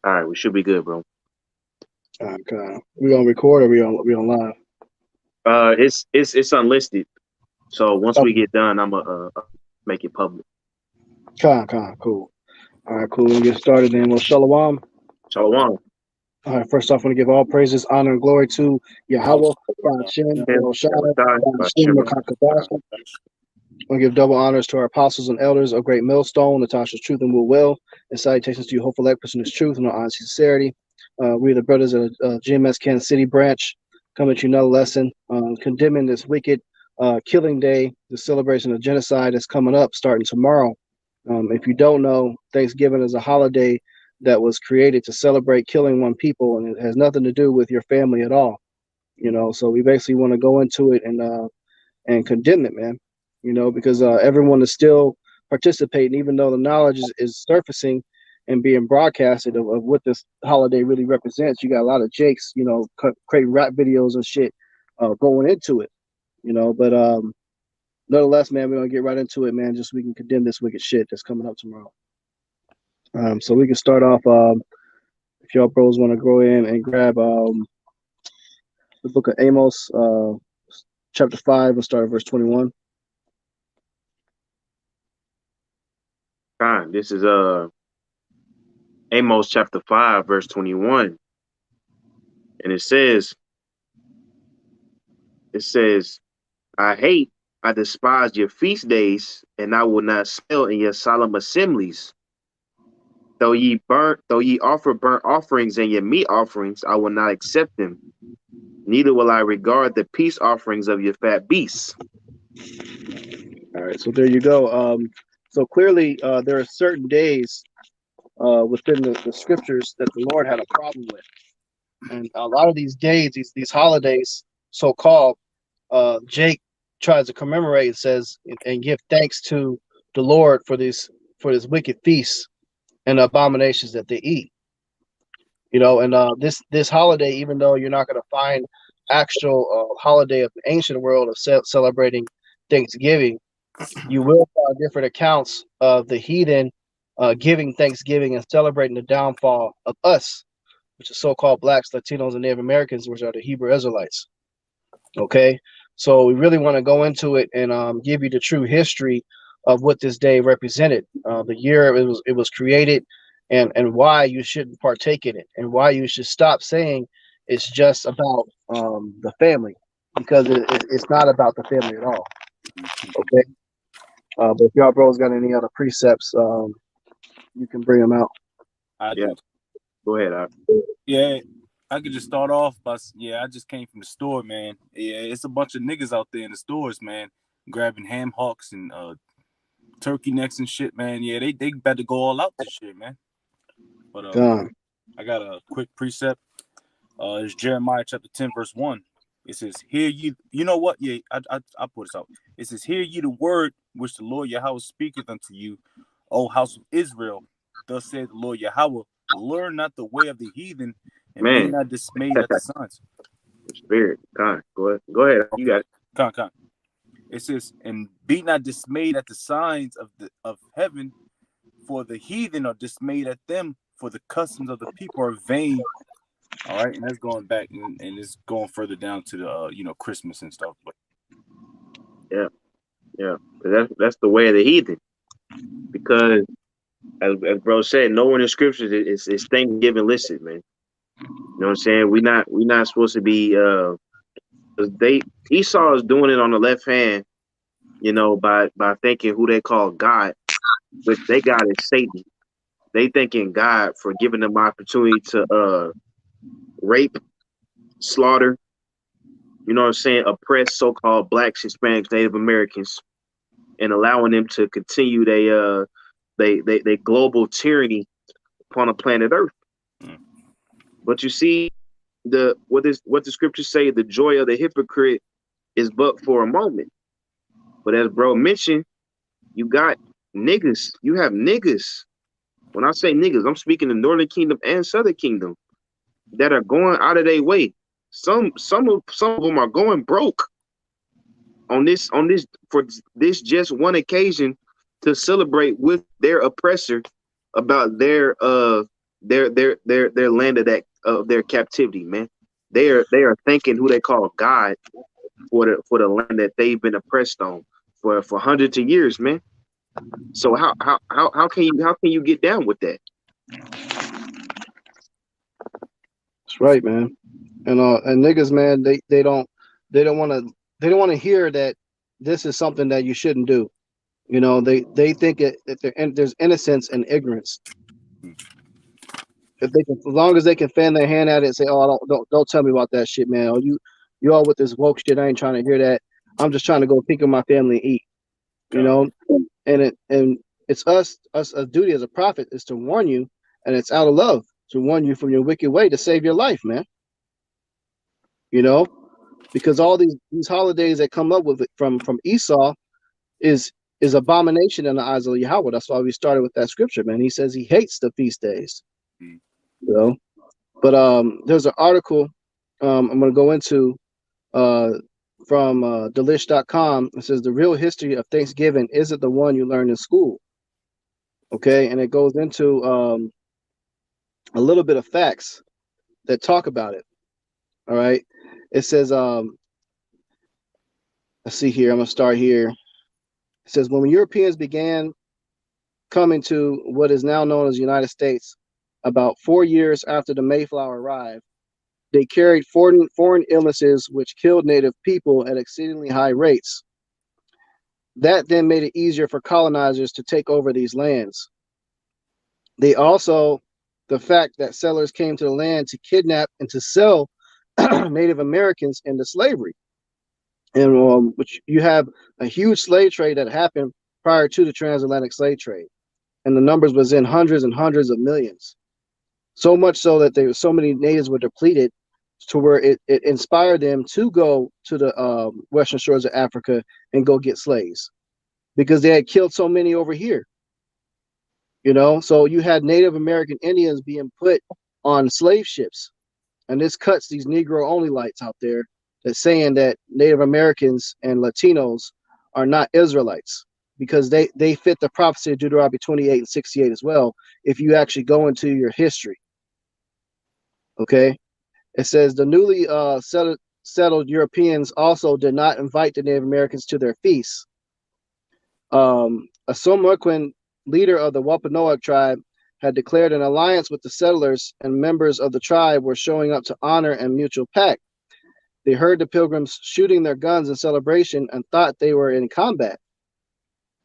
All right, we should be good, bro. Okay. We on record or we on live? It's unlisted. So once we Okay. get done, I'm gonna make it public. Cool. All right, cool. We'll get started then. Well, Shalom. Shalom. All right, first off, I want to give all praises, honor, and glory to Yahweh, Yahweh, Ba'ashem, Him, Yahushua, Yahushai, Ba'ashem, Bashim, Makakadash. I want to give double honors to our apostles and elders of Great Millstone, Natasha's Truth and Will, and salutations to you, hopeful elect person is truth and our honesty and sincerity. We are the brothers of GMS Kansas City branch, coming to you another lesson, condemning this wicked killing day, the celebration of genocide that's coming up starting tomorrow. If you don't know, Thanksgiving is a holiday that was created to celebrate killing one people, and it has nothing to do with your family at all. So we basically want to go into it and condemn it, man. Because everyone is still participating, even though the knowledge is surfacing and being broadcasted of what this holiday really represents. You got a lot of Jakes, creating rap videos and shit going into it, but nonetheless, man, we're gonna get right into it, man. Just so we can condemn this wicked shit that's coming up tomorrow. So we can start off. If y'all bros want to go in and grab the book of Amos, chapter 5, and start at verse 21. Fine. This is Amos chapter 5, verse 21. And it says, I despise your feast days, and I will not smell in your solemn assemblies. Though ye offer burnt offerings and your meat offerings, I will not accept them. Neither will I regard the peace offerings of your fat beasts. All right, so there you go. So clearly, there are certain days within the scriptures that the Lord had a problem with, and a lot of these days, these holidays, so called, Jake tries to commemorate and says and give thanks to the Lord for this wicked feast and the abominations that they eat. And this holiday, even though you're not going to find actual holiday of the ancient world of celebrating Thanksgiving, you will find different accounts of the heathen giving Thanksgiving and celebrating the downfall of us, which is so-called blacks, Latinos, and Native Americans, which are the Hebrew Israelites. Okay, so we really want to go into it and give you the true history of what this day represented, the year it was created, and why you shouldn't partake in it, and why you should stop saying it's just about the family, because it's not about the family at all. Okay, but if y'all bros got any other precepts, you can bring them out. I Yeah. do. Go ahead. Yeah, I could just start off by I just came from the store, man. Yeah, it's a bunch of niggas out there in the stores, man, grabbing ham hocks and turkey necks and shit, man. Yeah, they better go all out this shit, man. But I got a quick precept. It's Jeremiah chapter 10, verse 1. It says, "Hear ye." You know what? Yeah, I put this out. It says, "Hear ye the word which the Lord Yahweh speaketh unto you, O house of Israel. Thus saith the Lord Yahweh: Learn not the way of the heathen, and be Man, not dismayed at the signs." spirit. Go ahead. Go ahead. You got it. Con. It says, "And be not dismayed at the signs of heaven, for the heathen are dismayed at them, for the customs of the people are vain." All right, and that's going back and it's going further down to the Christmas and stuff. But Yeah. That's the way of the heathen. Because as bro said, nowhere in the scriptures is Thanksgiving listed, man. You know what I'm saying? We not supposed to be Esau is doing it on the left hand, by thinking who they call God, which they God is Satan. They thanking God for giving them opportunity to rape, slaughter, you know what I'm saying, oppress so-called blacks, Hispanics, Native Americans, and allowing them to continue they global tyranny upon the planet Earth. But you see, what the scriptures say, the joy of the hypocrite is but for a moment. But as bro mentioned, you got niggas. You have niggas. When I say niggas, I'm speaking the Northern Kingdom and Southern Kingdom that are going out of their way. Some of them are going broke on this for this just one occasion to celebrate with their oppressor about their land of their captivity, man. They are thanking who they call God for the land that they've been oppressed on for hundreds of years, man. So how can you get down with that? That's right, man. And niggas, man, they don't want to hear that this is something that you shouldn't do. You know, they think there's innocence and ignorance. If they can, as long as they can fan their hand at it and say, "Oh, don't tell me about that shit, man. Oh, you all with this woke shit. I ain't trying to hear that. I'm just trying to go pick up my family and eat." You know, and it's us a duty as a prophet is to warn you, and it's out of love to warn you from your wicked way to save your life, man. You know, because all these holidays that come up with it from Esau is abomination in the eyes of Yahweh. That's why we started with that scripture, man. He says he hates the feast days. You know, but there's an article I'm going to go into from delish.com. It says the real history of Thanksgiving isn't the one you learn in school. Okay, and it goes into a little bit of facts that talk about it. All right, it says let's see here. I'm going to start here. It says when Europeans began coming to what is now known as the United States, about 4 years after the Mayflower arrived, they carried foreign illnesses which killed native people at exceedingly high rates. That then made it easier for colonizers to take over these lands. The fact that settlers came to the land to kidnap and to sell Native Americans into slavery. And which you have a huge slave trade that happened prior to the transatlantic slave trade. And the numbers was in hundreds and hundreds of millions. So much so that there were so many natives were depleted to where it inspired them to go to the western shores of Africa and go get slaves because they had killed so many over here. You know, so you had Native American Indians being put on slave ships. And this cuts these Negro only lights out there that's saying that Native Americans and Latinos are not Israelites because they fit the prophecy of Deuteronomy 28 and 68 as well. If you actually go into your history. Okay. It says the newly settled Europeans also did not invite the Native Americans to their feasts. A Somoquin leader of the Wampanoag tribe had declared an alliance with the settlers, and members of the tribe were showing up to honor and mutual pact. They heard the pilgrims shooting their guns in celebration and thought they were in combat.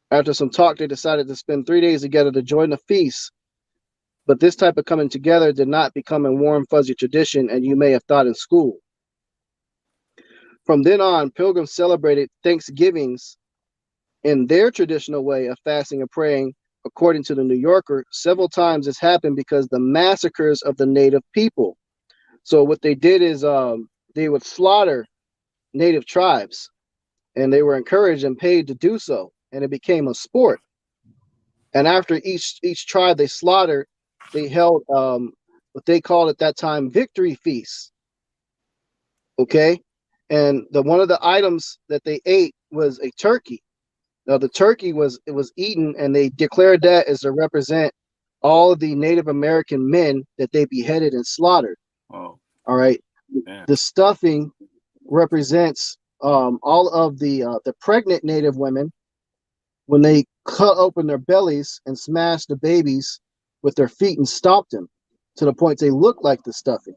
After some talk, they decided to spend 3 days together to join the feast. But this type of coming together did not become a warm, fuzzy tradition, and you may have thought in school. From then on, pilgrims celebrated Thanksgivings in their traditional way of fasting and praying. According to the New Yorker, several times this happened because the massacres of the native people. So what they did is they would slaughter native tribes, and they were encouraged and paid to do so, and it became a sport. And after each tribe they slaughtered, they held what they called at that time victory feasts. Okay, and one of the items that they ate was a turkey. Now the turkey was eaten, and they declared that as to represent all of the Native American men that they beheaded and slaughtered. Oh, all right. man. The stuffing represents all of the pregnant Native women when they cut open their bellies and smashed the babies with their feet and stomped them to the point they look like the stuffing.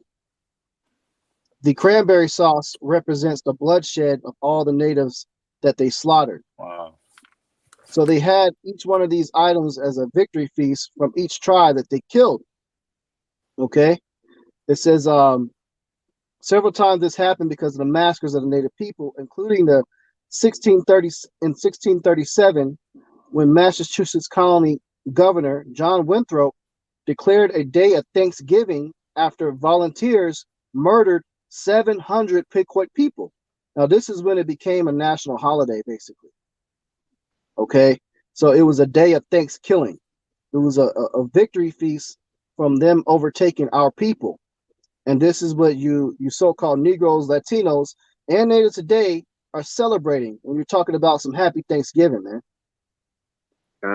The cranberry sauce represents the bloodshed of all the natives that they slaughtered. Wow. So they had each one of these items as a victory feast from each tribe that they killed. Okay. It says several times this happened because of the massacres of the native people, including the 1637, when Massachusetts colony governor John Winthrop declared a day of Thanksgiving after volunteers murdered 700 Pequot people. Now, this is when it became a national holiday, basically. Okay, so it was a day of Thanksgiving. It was a victory feast from them overtaking our people. And this is what you so-called Negroes, Latinos, and natives today are celebrating when you're talking about some happy Thanksgiving, man.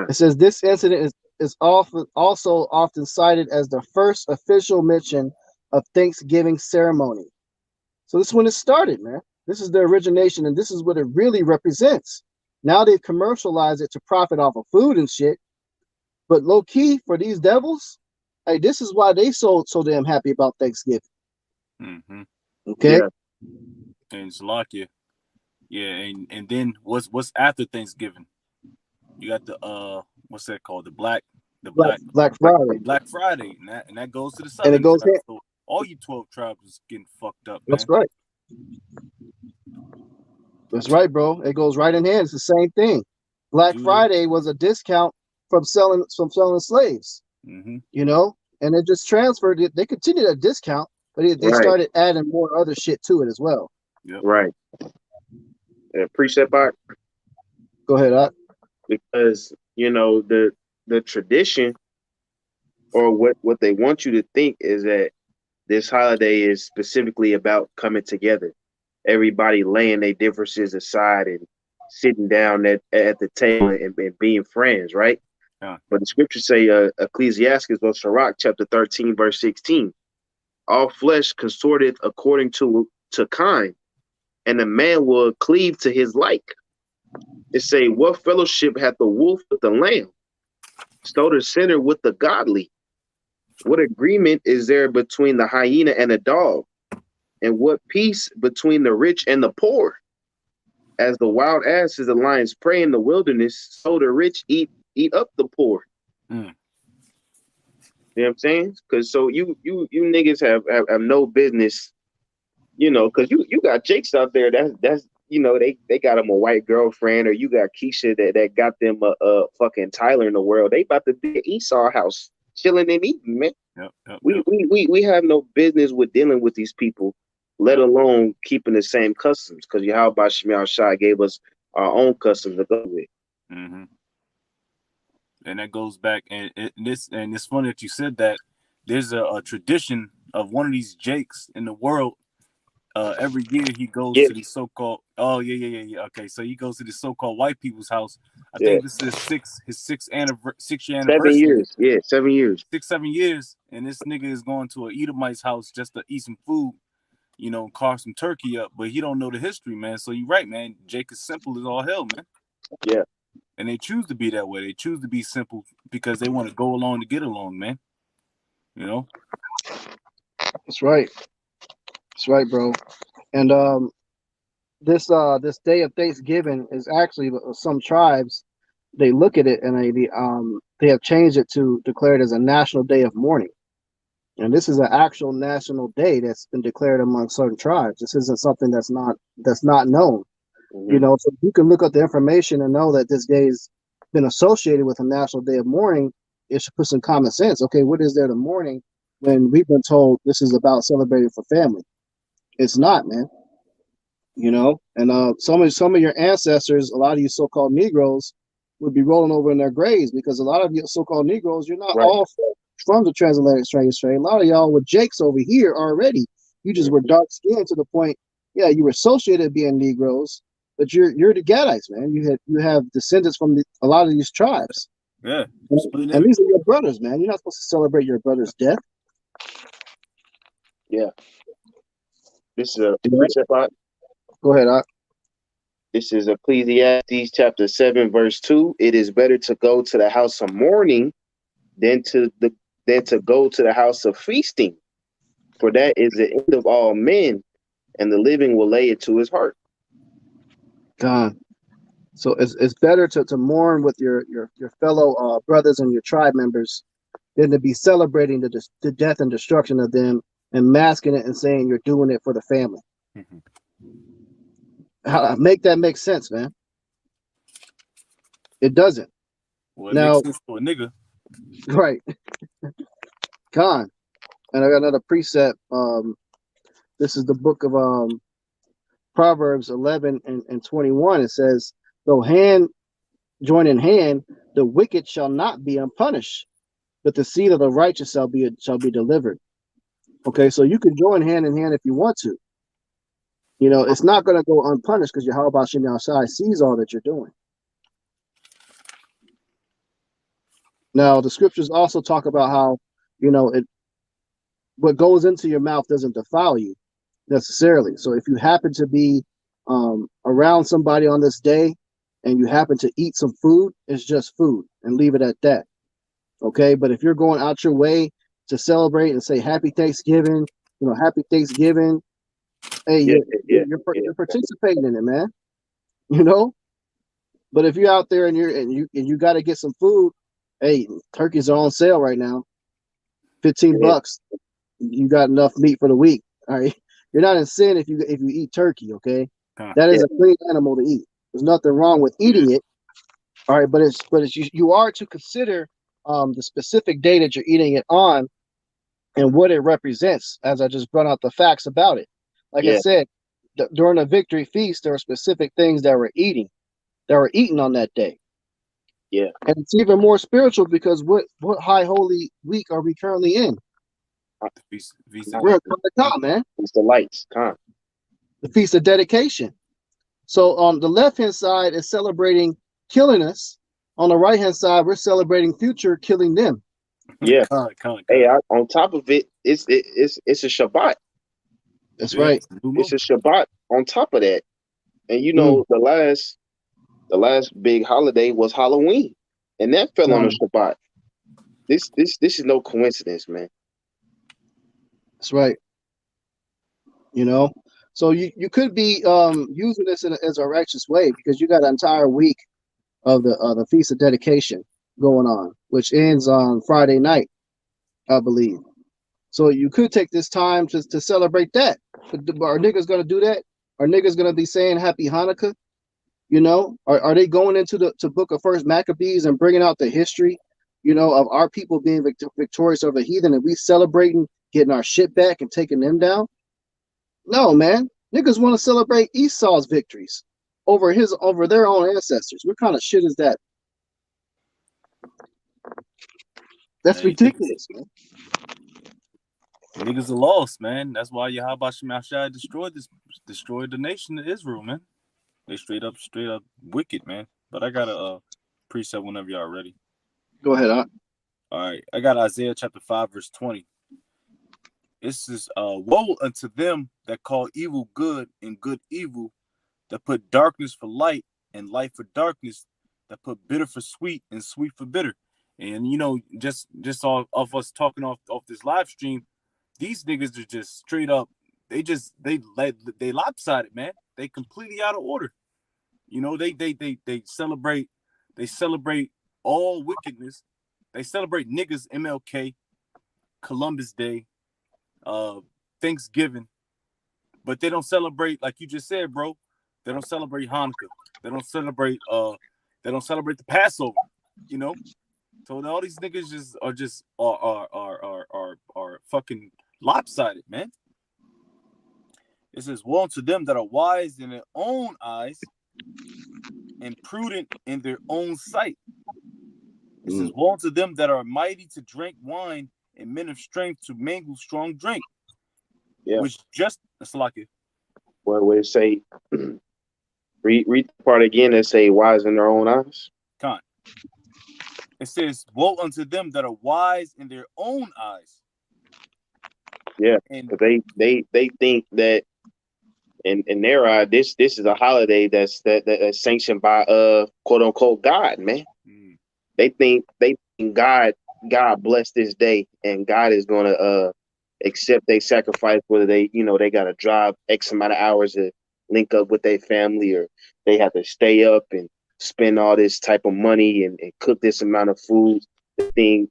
It says this incident is also often cited as the first official mention of Thanksgiving ceremony. So this is when it started, man. This is the origination, and this is what it really represents. Now they've commercialized it to profit off of food and shit. But low key for these devils, hey, this is why they so damn happy about Thanksgiving. Mm-hmm. Okay. Yeah. And Salakia. Yeah, and then what's after Thanksgiving? You got the what's that called? Black Friday. Black Friday, and that goes to the And it southern goes tribes. So all you 12 tribes is getting fucked up, man. That's right. That's right, bro. It goes right in hand. It's the same thing. Black Friday was a discount from selling slaves. Mm-hmm. You know, and it just transferred it. They continued a discount, but they started adding more other shit to it as well. Yep. Right. Precept back. Go ahead, Ak. Because you know the tradition, or what they want you to think is that this holiday is specifically about coming together, everybody laying their differences aside and sitting down at the table and being friends, right? Yeah. But the scriptures say, Ecclesiastes or Sirach chapter 13 verse 16, all flesh consorteth according to kind, and a man will cleave to his like. It say, what fellowship hath the wolf with the lamb? So the sinner with the godly. What agreement is there between the hyena and the dog? And what peace between the rich and the poor? As the wild ass is the lion's prey in the wilderness, so the rich eat up the poor. Mm. You know what I'm saying? Because so you niggas have no business, you know, because you got Jakes out there that's you know, they got him a white girlfriend, or you got Keisha that got them a fucking Tyler in the world. They about to be at Esau house chilling and eating, man. Yep. We have no business with dealing with these people, let alone keeping the same customs, because Yahweh Shemiah Shai gave us our own customs to go with. Mm-hmm. And that goes back, and it's funny that you said that. There's a tradition of one of these Jakes in the world. Every year he goes to the so-called okay, so he goes to the so-called white people's house. I think this is his sixth year anniversary. 7 years. 6-7 years, and this nigga is going to an Edomite's house just to eat some food, you know, carve some turkey up, but he don't know the history, man. So you're right, man. Jake is simple as all hell, man. Yeah. And they choose to be that way. They choose to be simple because they want to go along to get along, man. You know? That's right. That's right, bro. And this day of Thanksgiving is actually some tribes, they look at it and they have changed it to declare it as a national day of mourning. And this is an actual national day that's been declared among certain tribes. This isn't something that's not known. Mm-hmm. You know, so you can look up the information and know that this day's been associated with a national day of mourning. It should put some common sense. Okay, what is there to mourning when we've been told this is about celebrating for family? It's not, man. You know, and some of your ancestors, a lot of you so-called Negroes, would be rolling over in their graves, because a lot of you so-called Negroes, you're not all from the transatlantic slave trade. A lot of y'all were Jakes over here already. You just were dark skinned to the point, yeah, you were associated being Negroes, but you're the Gadites, man. You have descendants from a lot of these tribes. Yeah, and these are your brothers, man. You're not supposed to celebrate your brother's death. Yeah. This is a precept. Go ahead, Ak. This is Ecclesiastes chapter 7 verse 2. It is better to go to the house of mourning than to go to the house of feasting, for that is the end of all men, and the living will lay it to his heart. God. So it's better to mourn with your fellow brothers and your tribe members than to be celebrating the death and destruction of them and masking it and saying you're doing it for the family. Mm-hmm. Make that make sense, man. It doesn't. Well, it makes sense for a nigga. Right. Con. And I got another precept. This is the book of Proverbs 11 and 21. It says, though hand join in hand, the wicked shall not be unpunished, but the seed of the righteous shall be delivered. Okay, so you can join hand in hand if you want to. You know, it's not going to go unpunished because Yahweh Shemiah Shai sees all that you're doing. Now, the scriptures also talk about how, it what goes into your mouth doesn't defile you necessarily. So if you happen to be around somebody on this day and you happen to eat some food, it's just food and leave it at that. Okay. But if you're going out your way to celebrate and say happy Thanksgiving, happy Thanksgiving, hey, Yeah, yeah, yeah. you're participating in it, man. You know. But if you're out there and you got to get some food, hey, turkeys are on sale right now, Yeah. $15. You got enough meat for the week. All right, you're not in sin if you eat turkey. Okay, Huh. that is Yeah. a clean animal to eat. There's nothing wrong with eating it. All right, but it's you are to consider the specific day that you're eating it on and what it represents. As I just brought out the facts about it. Like I Yeah. said, during the victory feast, there were specific things that were eaten on that day. Yeah. And it's even more spiritual because what high holy week are we currently in? The feast of We're in dedication. Hanukkah, man, It's the lights. Con. the feast of dedication. So on the left hand side is celebrating killing us. On the right hand side, we're celebrating future killing them. Yeah. Con. Hey, on top of it, it's a Shabbat. That's Yeah, right. new moon. It's a Shabbat on top of that. And Mm. the last big holiday was Halloween, and that fell on a Shabbat. This is no coincidence, man. That's right. So you could be using this as a righteous way because you got an entire week of the feast of dedication going on, which ends on Friday night, I believe. So you could take this time to celebrate that. Are niggas gonna do that? Are niggas gonna be saying Happy Hanukkah? Are they going into the book of First Maccabees and bringing out the history, of our people being victorious over the heathen and we celebrating getting our shit back and taking them down? No, man. Niggas want to celebrate Esau's victories over their own ancestors. What kind of shit is that? That's Hey, ridiculous, man. niggas are lost, man. That's why Yahweh Shemashai destroyed the nation of Israel, man. They straight up wicked, man. But I got a precept whenever y'all ready. Go ahead, huh? All right, I got Isaiah chapter 5, verse 20. It says, woe unto them that call evil good and good evil, that put darkness for light and light for darkness, that put bitter for sweet and sweet for bitter. And just off us talking off this live stream, these niggas are just straight up. They lopsided, man. They completely out of order. They celebrate all wickedness. They celebrate niggas MLK, Columbus Day, Thanksgiving, but they don't celebrate, like you just said, bro. They don't celebrate Hanukkah. They don't celebrate the Passover. So all these niggas are fucking lopsided, man. It says, woe unto them that are wise in their own eyes and prudent in their own sight. It says, woe unto them that are mighty to drink wine and men of strength to mingle strong drink. Yeah. Which just that's like it. Where it say, read the part again that say wise in their own eyes. Con. It says, woe unto them that are wise in their own eyes. Yeah, and they think that in their eye, this is a holiday that's sanctioned by quote unquote God, man. They think God blessed this day and God is gonna accept their sacrifice, whether they gotta drive X amount of hours to link up with their family, or they have to stay up and spend all this type of money and cook this amount of food. They think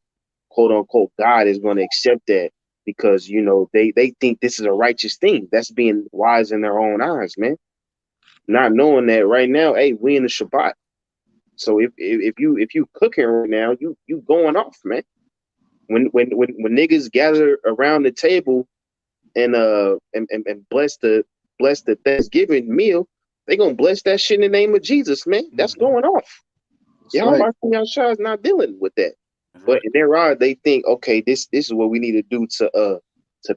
quote unquote God is gonna accept that because they think this is a righteous thing. That's being wise in their own eyes, man. Not knowing that right now, hey, we in the Shabbat. So if you cooking right now, you going off, man. When niggas gather around the table and bless the Thanksgiving meal, they gonna bless that shit in the name of Jesus, man. That's going off. Y'all is not dealing with that. But in their eyes, they think, okay, this is what we need to do to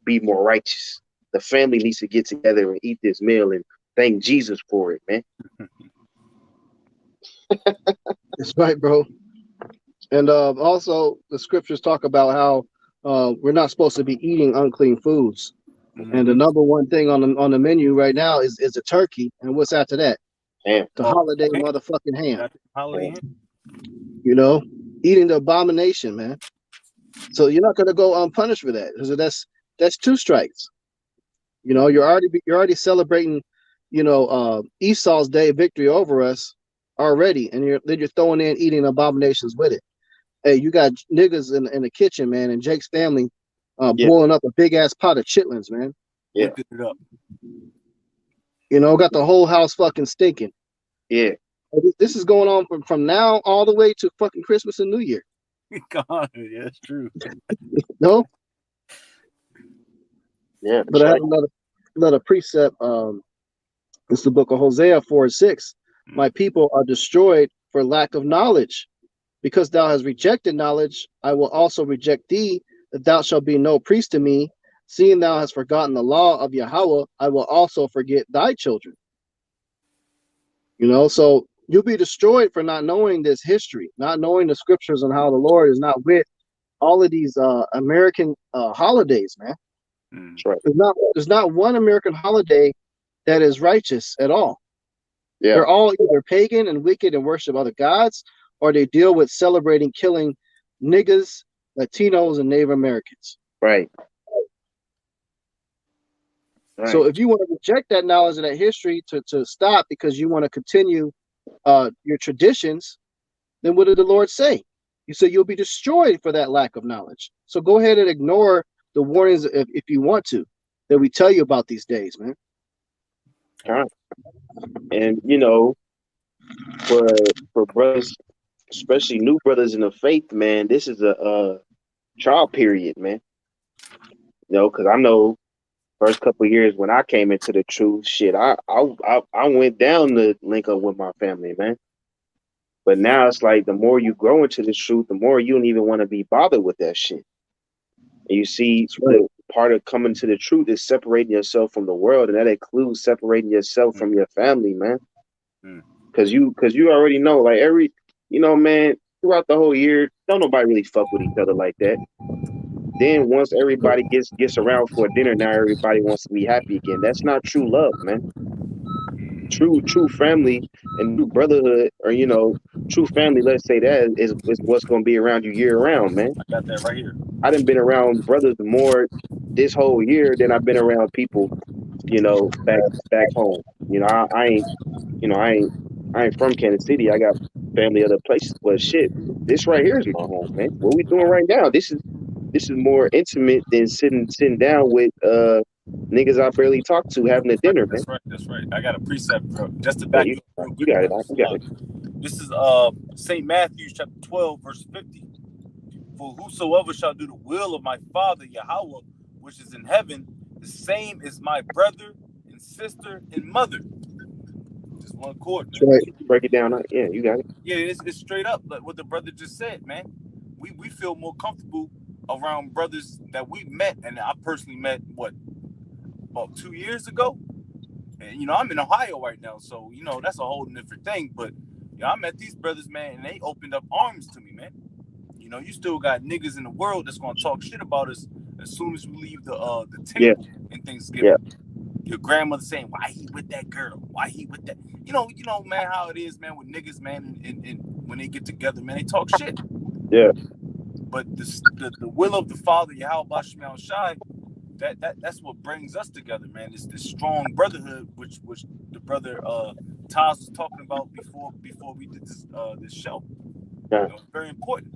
be more righteous. The family needs to get together and eat this meal and thank Jesus for it, man. That's right, bro. And also, the scriptures talk about how we're not supposed to be eating unclean foods. Mhm. And the number one thing on the menu right now is a turkey. And what's after that? Damn. The holiday ham. motherfucking ham. Got the holiday ham. You know, eating the abomination, man. So you're not gonna go unpunished for that, because that's two strikes. You know, you're already celebrating, you know, Esau's day of victory over us already, and you're throwing in eating abominations with it. Hey, you got niggas in the kitchen, man, and Jake's family Yeah. boiling up a big ass pot of chitlins, man. Yeah. Whipping it up. You know, got the whole house fucking stinking. Yeah. This is going on from now all the way to fucking Christmas and New Year. God, yeah, that's true. No, Yeah. but I have another precept. It's the book of Hosea 4:6. My people are destroyed for lack of knowledge. Because thou hast rejected knowledge, I will also reject thee, that thou shalt be no priest to me. Seeing thou hast forgotten the law of Yahweh, I will also forget thy children. You know, so you'll be destroyed for not knowing this history, not knowing the scriptures and how the Lord is not with all of these American holidays, man. Mm. That's right. There's not one American holiday that is righteous at all. Yeah. They're all either pagan and wicked and worship other gods, or they deal with celebrating killing niggas, Latinos, and Native Americans. Right. Right. So if you want to reject that knowledge and that history to stop because you want to continue your traditions, then what did the Lord say? He said you'll be destroyed for that lack of knowledge. So go ahead and ignore the warnings if you want to that we tell you about these days, man. All right. And you know, for brothers, especially new brothers in the faith, man, this is a trial period, man. You know, because I know first couple of years when I came into the truth, shit, I went down to link up with my family, man. But now it's like the more you grow into this truth, the more you don't even want to be bothered with that shit. And you see, the part of coming to the truth is separating yourself from the world, and that includes separating yourself from your family, man. Because you already know, like man, throughout the whole year, don't nobody really fuck with each other like that. Then once everybody gets around for a dinner, now everybody wants to be happy again. That's not true love, man. True family and true brotherhood, or true family, let's say that is what's gonna be around you year round, man. I got that right here. I done been around brothers more this whole year than I've been around people, back home. I ain't from Kansas City. I got family other places, but shit, this right here is my home, man. What we doing right now? This is more intimate than sitting down with niggas I barely talk to having a dinner, man. That's right. I got a precept, bro. Just to back you up real quick. You got it. This is St. Matthew chapter 12, verse 50. For whosoever shall do the will of my Father Yahweh, which is in heaven, the same is my brother and sister and mother. Just one chord. Right. Break it down. Yeah, you got it. Yeah, it's straight up like what the brother just said, man. We feel more comfortable around brothers that we met, and I personally met about 2 years ago. And I'm in Ohio right now, so that's a whole different thing. But I met these brothers, man, and they opened up arms to me, man. You still got niggas in the world that's gonna talk shit about us as soon as we leave the table and Thanksgiving. Yeah. Your grandmother saying, "Why he with that girl? Why he with that?" You know, man, how it is, man, with niggas, man, and when they get together, man, they talk shit. Yeah. But the will of the Father, Yahweh Shemel Shai, that's what brings us together, man. It's this strong brotherhood, which the brother Taz was talking about before we did this show. Yeah. Very important.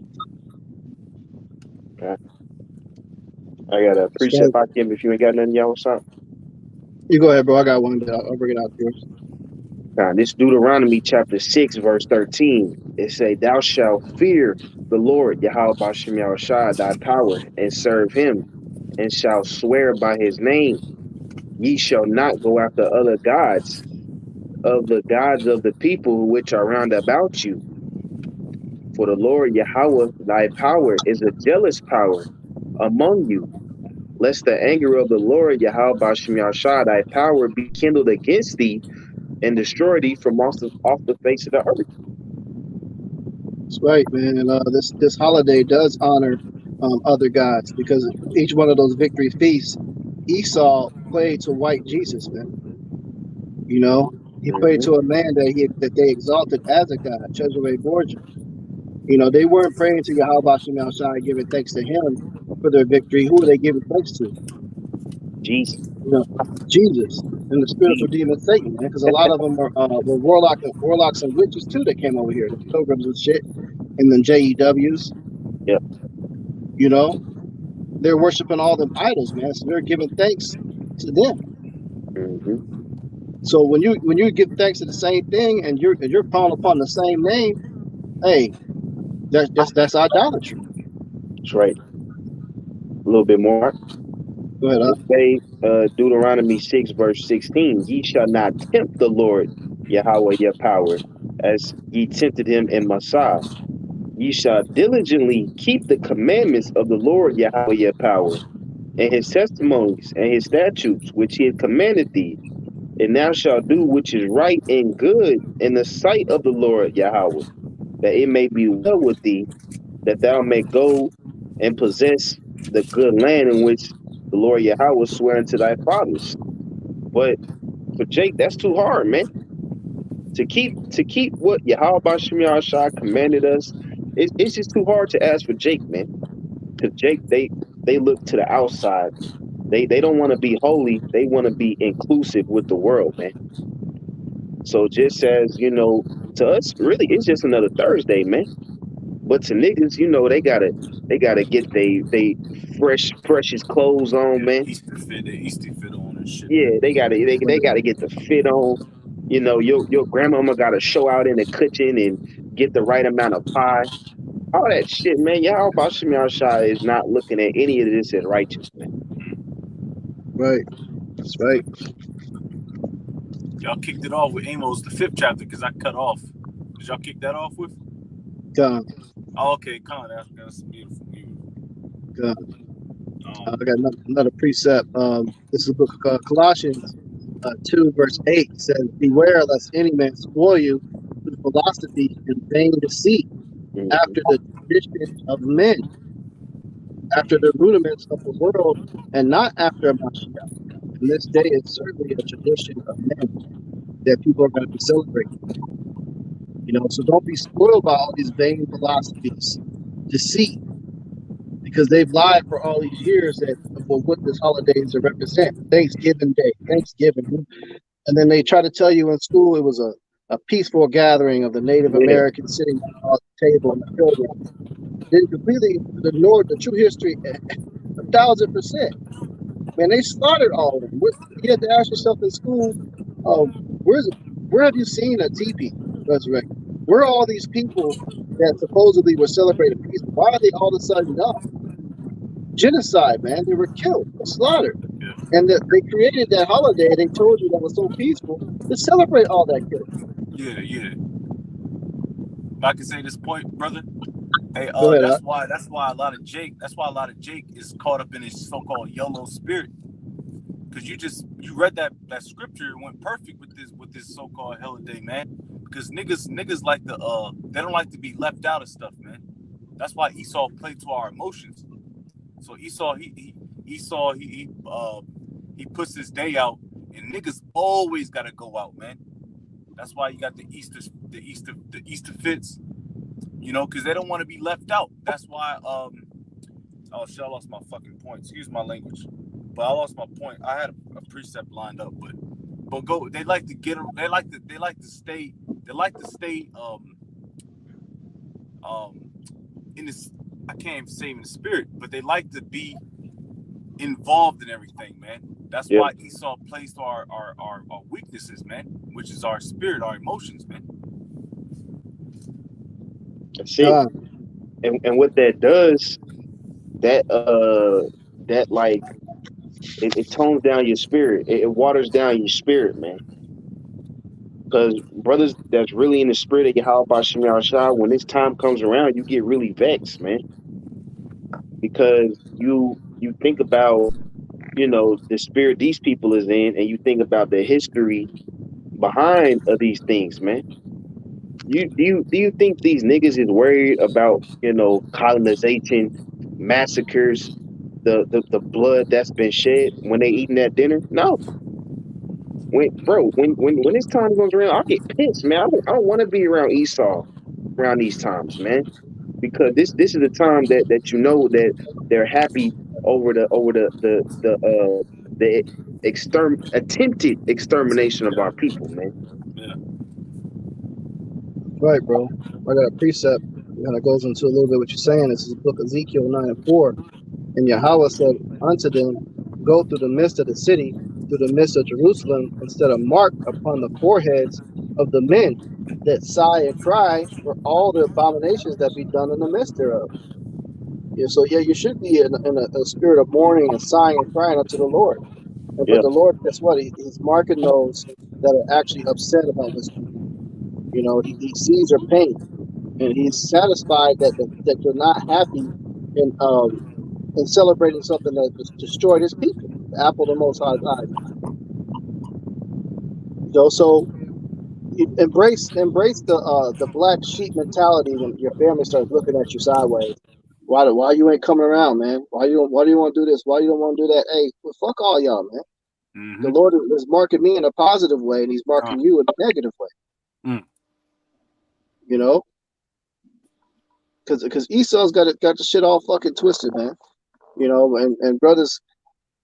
Okay. I got a precept I give if you ain't got nothing, y'all. What's up? You go ahead, bro. I got one. I'll bring it out to you. This Deuteronomy chapter 6, verse 13. It say, "Thou shalt fear the Lord Yahweh Bashem Yahushua thy power, and serve him, and shalt swear by his name. Ye shall not go after other gods of the gods of the people which are round about you. For the Lord Yahweh thy power is a jealous power among you, lest the anger of the Lord Yahweh Bashem Yahushua thy power be kindled against thee, and destroy thee from off the face of the earth." That's right, man. And this holiday does honor other gods because each one of those victory feasts, Esau played to white Jesus, man. You know, he prayed to a man that they exalted as a god, Cesare Borgia. You know, they weren't praying to Yahweh Shem Shai, giving thanks to him for their victory. Who were they giving thanks to? Jesus. You know, Jesus and the spiritual demon Satan, man. Because a lot of them were warlocks and witches too that came over here, the pilgrims and shit, and then JEWs. Yep. You know, they're worshiping all them idols, man. So they're giving thanks to them. Mm-hmm. So when you give thanks to the same thing and you're calling upon the same name, hey, that's idolatry. That's right. A little bit more. Go ahead, Let's say Deuteronomy 6, verse 16. Ye shall not tempt the Lord Yahweh your power, as ye tempted him in Massah. Ye shall diligently keep the commandments of the Lord Yahweh your power, and his testimonies and his statutes, which he had commanded thee. And thou shalt do which is right and good in the sight of the Lord Yahweh, that it may be well with thee, that thou may go and possess the good land in which the Lord Yahweh sware unto thy fathers. But for Jake, that's too hard, man. To keep what Yahweh Shem Shai commanded us, it's just too hard to ask for Jake, man. Because Jake, they look to the outside. They don't want to be holy. They want to be inclusive with the world, man. So just as, you know, to us, really, it's just another Thursday, man. But to niggas, you know, they gotta get they freshest clothes on, man. Easter fit on and shit. Yeah, they gotta get the fit on. You know, your grandmama gotta show out in the kitchen and get the right amount of pie. All that shit, man. Yahweh Shem Shai is not looking at any of this as righteous, man. Right. That's right. Y'all kicked it off with Amos, the 5th chapter, because I cut off. Did y'all kick that off with? God. Oh, okay, Con, that's beautiful. God. I got another precept. This is a book called Colossians 2, verse 8. It says, beware lest any man spoil you with philosophy and vain deceit, after the tradition of men, after the rudiments of the world, and not after Mashiach. And this day is certainly a tradition of men that people are going to be celebrating. You know, so don't be spoiled by all these vain philosophies, deceit, because they've lied for all these years that for what this holiday is to represent. Thanksgiving Day, Thanksgiving. And then they try to tell you in school it was a peaceful gathering of the Native Americans sitting at the table in the pilgrims. They completely ignored the true history 1,000%. Man, they slaughtered all of them. You had to ask yourself in school, where have you seen a teepee resurrected? Where are all these people that supposedly were celebrating peace? Why are they all of a sudden gone? Genocide, man. They were killed, slaughtered. Yeah. And they created that holiday they told you that was so peaceful to celebrate all that killing. Yeah. If I can say this point, brother. Hey, Go ahead, that's why a lot of Jake is caught up in his so-called YOLO spirit. Because you read that scripture and went perfect with this so-called holiday, man. Because niggas like they don't like to be left out of stuff, man. That's why Esau played to our emotions. So Esau he puts his day out, and niggas always gotta go out, man. That's why you got the Easter fits, you know, because they don't want to be left out. That's why oh shit, I lost my fucking point. Excuse my language, but I lost my point. I had a precept lined up, but go. They like to stay in this. I can't even say in the spirit, but they like to be involved in everything, man. That's why Esau plays to our weaknesses, man, which is our spirit, our emotions, man. That's it. And what that does, that like it tones down your spirit. It waters down your spirit, man. Because brothers that's really in the spirit of Yahweh Shem Shai, when this time comes around, you get really vexed, man. Because you think about, you know, the spirit these people is in, and you think about the history behind of these things, man. Do you think these niggas is worried about, colonization, massacres, the blood that's been shed when they eating that dinner? No. When this time comes around, I'll get pissed, man. I don't want to be around Esau around these times, man, because this is the time that that they're happy over the attempted extermination of our people, man. Yeah. Right, bro. I got a precept that goes into a little bit what you're saying. This is the book of Ezekiel 9:4. And Yahweh said unto them, go through the midst of the city, through the midst of Jerusalem, instead of mark upon the foreheads of the men that sigh and cry for all the abominations that be done in the midst thereof. Yeah, so yeah, you should be in a spirit of mourning and sighing and crying unto the Lord. And but Yeah, the Lord, guess what? He's marking those that are actually upset about what's going on. You know, he sees your pain, and he's satisfied that you're not happy in celebrating something that just destroyed his people, the apple of the Most High's eye. So you embrace the black sheep mentality when your family starts looking at you sideways. Why you ain't coming around, man? Why do you want to do this? Why you don't want to do that? Hey, well, fuck all y'all, man. The Lord is marking me in a positive way, and He's marking you in a negative way. You know, because Esau's got the shit all fucking twisted, man. You know, and brothers,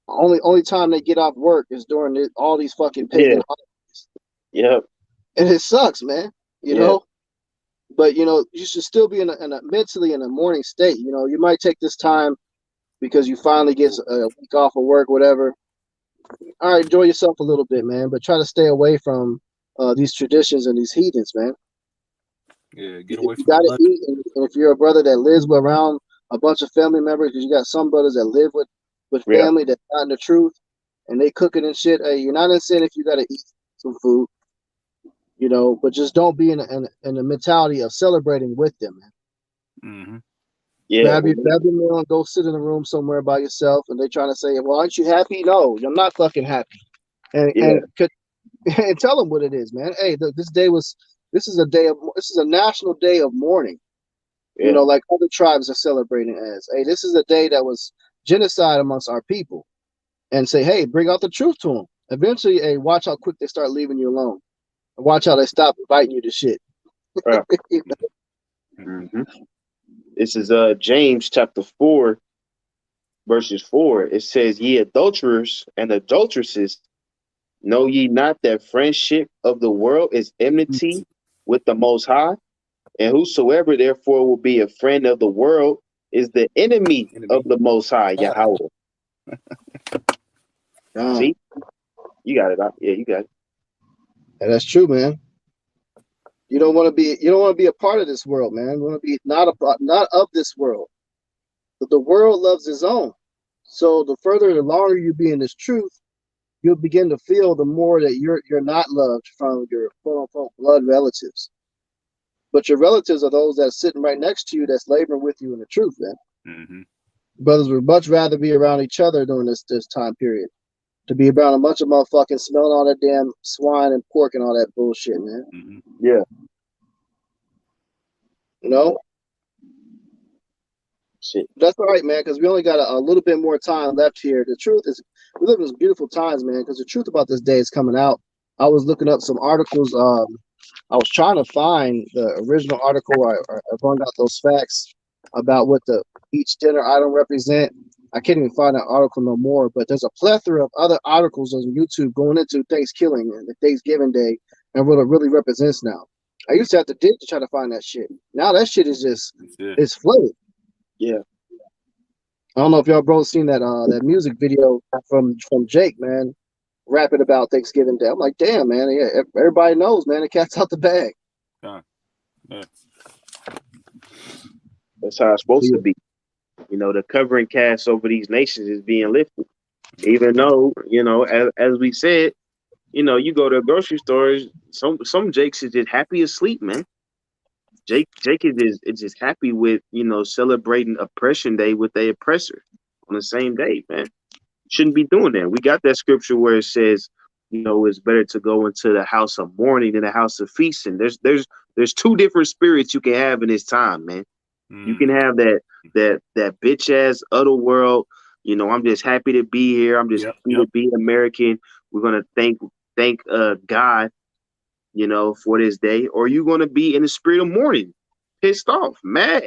only time they get off work is during all these fucking pagan holidays. yeah, And it sucks, man. You know, but you should still be in a mentally in a mourning state. You know, you might take this time because you finally get a week off of work, whatever. All right, enjoy yourself a little bit, man, but try to stay away from these traditions and these heathens, man. Yeah, get away You from got to blood. eat, and if you're a brother that lives around a bunch of family members, because you got some brothers that live with family that's not in the truth, and they cooking and shit. Hey, you're not in sin if you got to eat some food, but just don't be in the mentality of celebrating with them, man. Yeah. Grab your meal and go sit in a room somewhere by yourself, and they trying to say, "Well, aren't you happy?" No, I'm not fucking happy. And tell them what it is, man. Hey, this is a national day of mourning. Yeah. Like other tribes are celebrating as. Hey, this is a day that was genocide amongst our people. And say, hey, bring out the truth to them. Eventually, hey, watch how quick they start leaving you alone. Watch how they stop inviting you to shit. This is James chapter 4, verses 4. It says, ye adulterers and adulteresses, know ye not that friendship of the world is enmity with the Most High? And whosoever therefore will be a friend of the world is the enemy of the Most High, Yahweh. See? You got it. Yeah, you got it. Yeah, that's true, man. You don't want to be a part of this world, man. You want to be not of this world. But the world loves its own. So the longer you be in this truth, you'll begin to feel the more that you're not loved from your quote unquote blood relatives. But your relatives are those that's sitting right next to you, that's laboring with you in the truth, man. Brothers would much rather be around each other during this time period. To be around a bunch of motherfucking smelling all that damn swine and pork and all that bullshit, man. Yeah. Shit. That's all right, man, because we only got a little bit more time left here. The truth is, we live in these beautiful times, man, because the truth about this day is coming out. I was looking up some articles. I was trying to find the original article. I brought out those facts about what each dinner item represent. I can't even find that article no more, but there's a plethora of other articles on YouTube going into Thanksgiving and the Thanksgiving Day and what it really represents now. I used to have to dig to try to find that shit. Now that shit is just, it's flooded. Yeah. I don't know if y'all bro seen that music video from Jake, man, rapping about Thanksgiving Day. I'm like, damn, man, yeah, everybody knows, man, the cat's out the bag. Yeah. That's how it's supposed to be. The covering cast over these nations is being lifted. Even though, as we said, you go to grocery stores, some Jakes is just happy asleep, man. Jake is just happy with, celebrating Oppression Day with their oppressor on the same day, man. Shouldn't be doing that. We got that scripture where it says, you know, it's better to go into the house of mourning than the house of feasting. There's two different spirits you can have in this time, man. You can have that bitch ass other world. You know, I'm just happy to be here. I'm just happy to be American. We're gonna thank God, you know, for this day. Or you're gonna be in the spirit of mourning, pissed off, mad.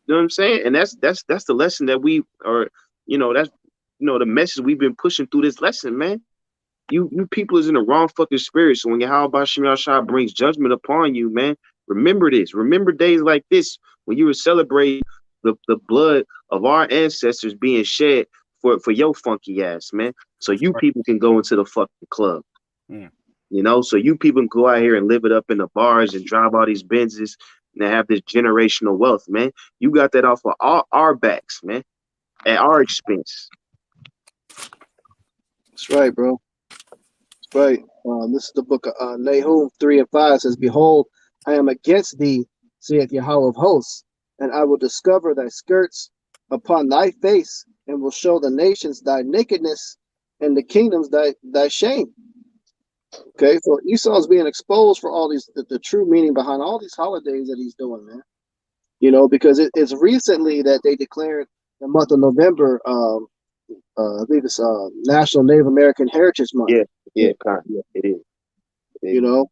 You know what I'm saying? And that's the lesson that we are, you know, that's, you know, the message we've been pushing through this lesson, man. You people is in the wrong fucking spirit. So when Yahweh Shem Yahshua brings judgment upon you, man, remember this. Remember days like this when you were celebrating the blood of our ancestors being shed for your funky ass, man. So you people can go into the fucking club. You know, so you people can go out here and live it up in the bars and drive all these Benzes and have this generational wealth, man. You got that off of our backs, man, at our expense. That's right, bro. That's right. This is the book of Nahum 3 and 5 says, "Behold, I am against thee, saith Yahweh of hosts, and I will discover thy skirts upon thy face, and will show the nations thy nakedness, and the kingdoms thy shame." Okay, so Esau's being exposed for all these, the true meaning behind all these holidays that he's doing, man. You know, because it's recently that they declared the month of November, I believe it's National Native American Heritage Month. Yeah, it is. You know,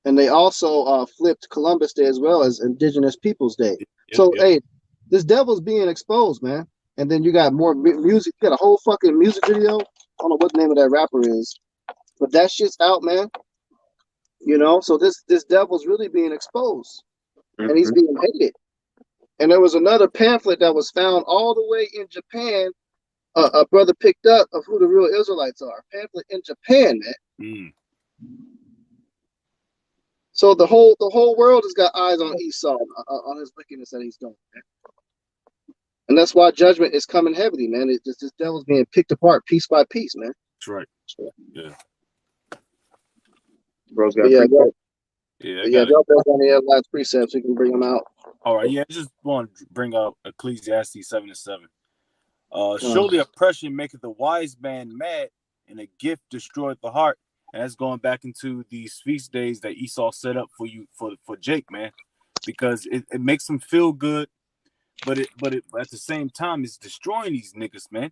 and they also flipped Columbus Day as well as Indigenous Peoples Day. Hey, this devil's being exposed, man. And then you got more music. You got a whole fucking music video. I don't know what the name of that rapper is, but that shit's out, man. You know, so this devil's really being exposed, and he's being hated. And there was another pamphlet that was found all the way in Japan. A brother picked up of who the real Israelites are. A pamphlet in Japan, man. So the whole world has got eyes on Esau, on his wickedness that he's doing, man. And that's why judgment is coming heavily, man. This devil's being picked apart piece by piece, man. That's right. Yeah. Bro's got y'all got on the last precepts. We can bring them out. All right, I just want to bring up Ecclesiastes 7:7. Surely oppression maketh the wise man mad, and a gift destroyeth the heart. And that's going back into these feast days that Esau set up for you for Jake, man, because it makes him feel good, but at the same time it's destroying these niggas, man.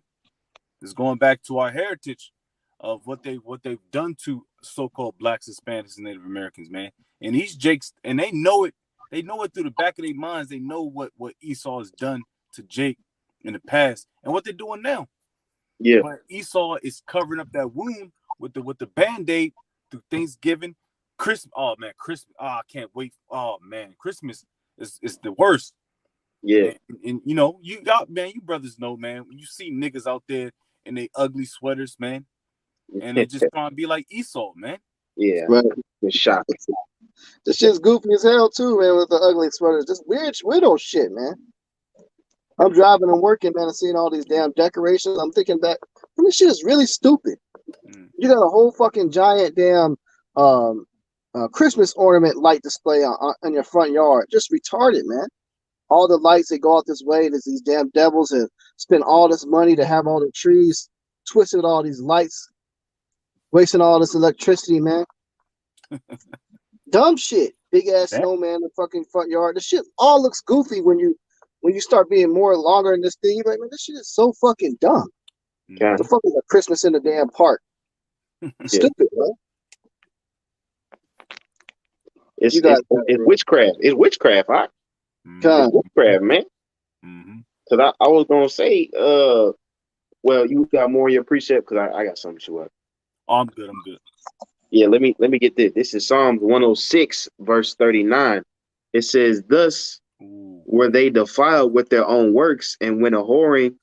It's going back to our heritage of what they've done to so-called blacks, Hispanics, and Native Americans, man. And these Jakes, and they know it. They know it through the back of their minds. They know what Esau has done to Jake in the past and what they're doing now. Yeah. But Esau is covering up that wound with the Band-Aid through Thanksgiving, Christmas. Oh man, Christmas. Oh, I can't wait. Oh man, Christmas is the worst. Yeah. And you know, you brothers know, man, when you see niggas out there in they ugly sweaters, man, and they just trying to be like Esau, man. Yeah. Right. It's shocking. This shit's goofy as hell too, man, with the ugly sweaters. Just weirdo shit, man. I'm driving and working, man, and seeing all these damn decorations. I'm thinking back, man, this shit is really stupid. You got a whole fucking giant damn Christmas ornament light display on your front yard. Just retarded, man. All the lights that go out this way, there's these damn devils that spend all this money to have all the trees twisted with all these lights, wasting all this electricity, man. Dumb shit. Big ass snowman in the fucking front yard. The shit all looks goofy when you start being more longer in this thing. You're like, man, this shit is so fucking dumb. Yeah. The fuck is a Christmas in the damn park? Stupid, bro. It's witchcraft. It's witchcraft, huh? It's witchcraft, man. Because I was gonna say, well, you got more in your precept because I got something to up. Oh, I'm good. Yeah, let me get this. This is Psalms 106, verse 39. It says, "Thus were they defiled with their own works, and went a whoring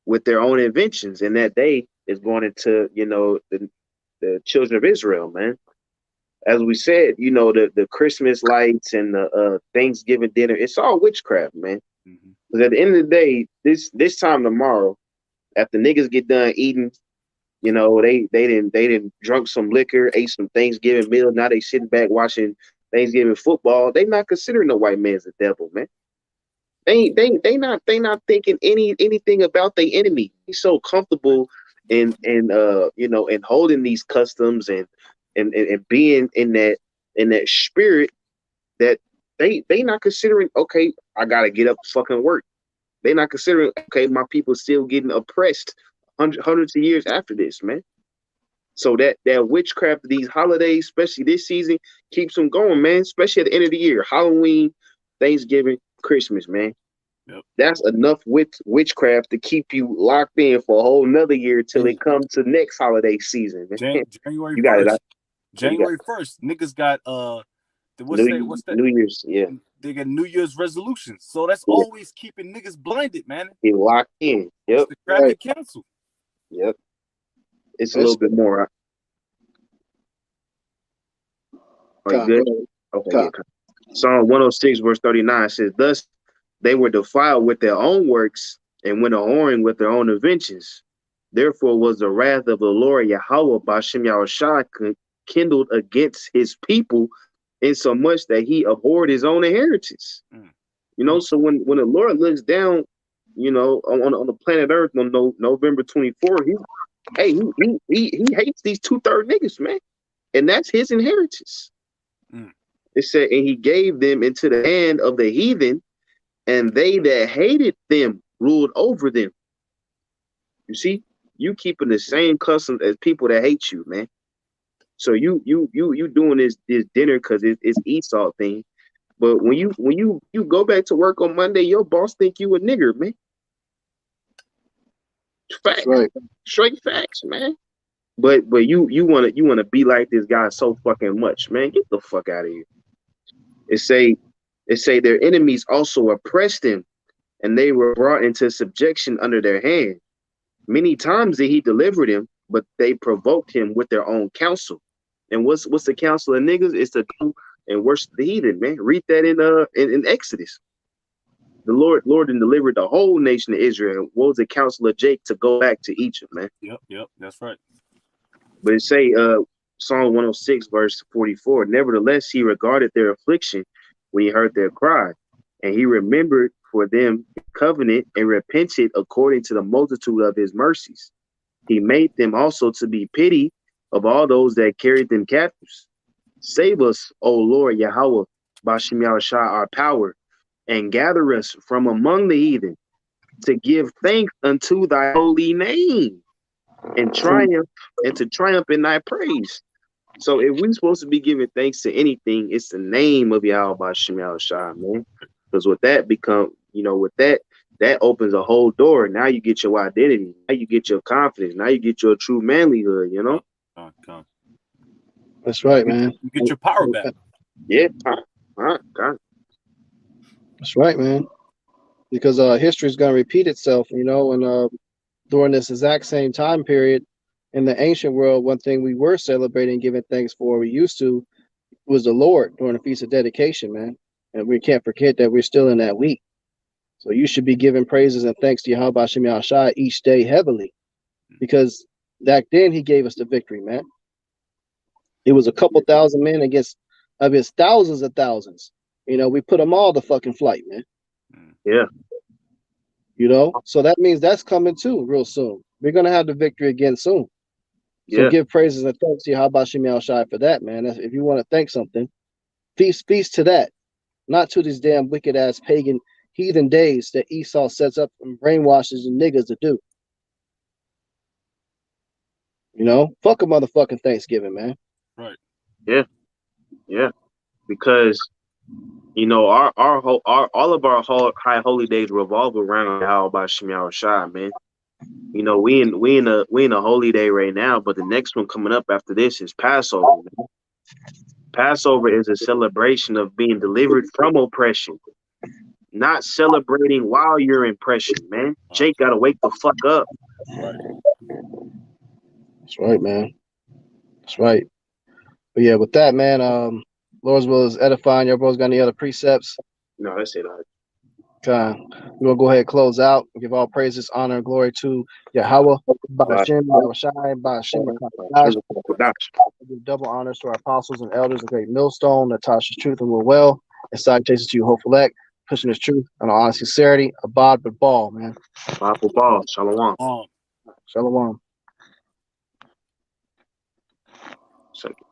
with their own inventions." And that day is going into, you know, the children of Israel, man. As we said, you know, the Christmas lights and the Thanksgiving dinner, it's all witchcraft, man. Because at the end of the day, this time tomorrow, after niggas get done eating, you know, they didn't drunk some liquor, ate some Thanksgiving meal. Now they sitting back watching Thanksgiving football. They not considering the white man's the devil, man. They not thinking anything about their enemy. He's so comfortable and holding these customs and being in that spirit that they not considering, okay, I gotta get up and fucking work. They not considering, okay, my people still getting oppressed hundreds of years after this, man. So that witchcraft of these holidays, especially this season, keeps them going, man. Especially at the end of the year, Halloween, Thanksgiving, Christmas, man. Yep. That's enough witchcraft to keep you locked in for a whole nother year till it comes to next holiday season, man. January You got 1st. it. January 1st, niggas got what's that? New Year's, yeah. They got New Year's resolutions. So that's always keeping niggas blinded, man. Get locked in. Yep. It's the Kraken Council. Yep. It's a little bit more. Are you good? Okay. Yeah. Psalm 106, verse 39 says, "Thus they were defiled with their own works and went a-whoring with their own inventions. Therefore was the wrath of the Lord Yahweh Bashem Yahushua kindled against his people, insomuch that he abhorred his own inheritance." So when the Lord looks down, on the planet Earth on November 24th, he hates these 2/3 niggas, man, and that's his inheritance. It said, and he gave them into the hand of the heathen, and they that hated them ruled over them. You see, you keeping the same customs as people that hate you, man. So you doing this dinner because it's Esau thing, but when you go back to work on Monday, your boss think you a nigger, man. Facts, right. Straight facts, man. But you wanna be like this guy so fucking much, man. Get the fuck out of here. It say their enemies also oppressed him, and they were brought into subjection under their hand. Many times did he deliver them, but they provoked him with their own counsel. And what's the counsel of niggas? It's to do and worship the heathen, man. Read that in Exodus. The Lord delivered the whole nation of Israel. What was the counsel of Jake to go back to Egypt, man? Yep, that's right. But it say Psalm 106, verse 44, "Nevertheless, he regarded their affliction when he heard their cry, and he remembered for them covenant and repented according to the multitude of his mercies. He made them also to be pity of all those that carried them captives. Save us, O Lord Yahweh, Bashem Yahushua, our power, and gather us from among the heathen to give thanks unto thy holy name and to triumph in thy praise." So if we're supposed to be giving thanks to anything, it's the name of Yahweh Bashem Yahushua, man. Because with that that opens a whole door. Now you get your identity. Now you get your confidence. Now you get your true manlyhood, That's right, man. You get your power back. Yeah. God. That's right, man. Because history is going to repeat itself, and during this exact same time period in the ancient world, one thing we were celebrating, giving thanks for, we used to, was the Lord during the Feast of Dedication, man. And we can't forget that we're still in that week. So you should be giving praises and thanks to Yahweh Bashem Yahushua each day heavily, because back then he gave us the victory, man. It was a couple thousand men against thousands of thousands. We put them all to fucking flight, man. Yeah. So that means that's coming too real soon. We're going to have the victory again soon. So give praises and thanks to Yahweh Bashem Yahushua for that, man. If you want to thank something, feast to that, not to these damn wicked ass pagan heathen days that Esau sets up and brainwashes and niggas to do. Fuck a motherfucking Thanksgiving, man. Right. Yeah. Because all of our high holy days revolve around Yahweh Bashem Yahushua, man. We in a holy day right now, but the next one coming up after this is Passover, man. Passover is a celebration of being delivered from oppression, not celebrating while you're in oppression, man. Jake gotta wake the fuck up. Right. That's right, man. That's right. But yeah, with that, man, Lord's will is edifying. Your bro's got any other precepts? No, that's it. Okay. We're gonna go ahead and close out and give all praises, honor, and glory to Yahweh, Bashem, Yahushai, Bashem, give double honors to our apostles and elders, the great millstone, Natasha's truth and will well, and salutations to you, hopeful elect, pushing his truth and honest sincerity, abad but ball, man. Abad but ball, shalom. Shalom. Second.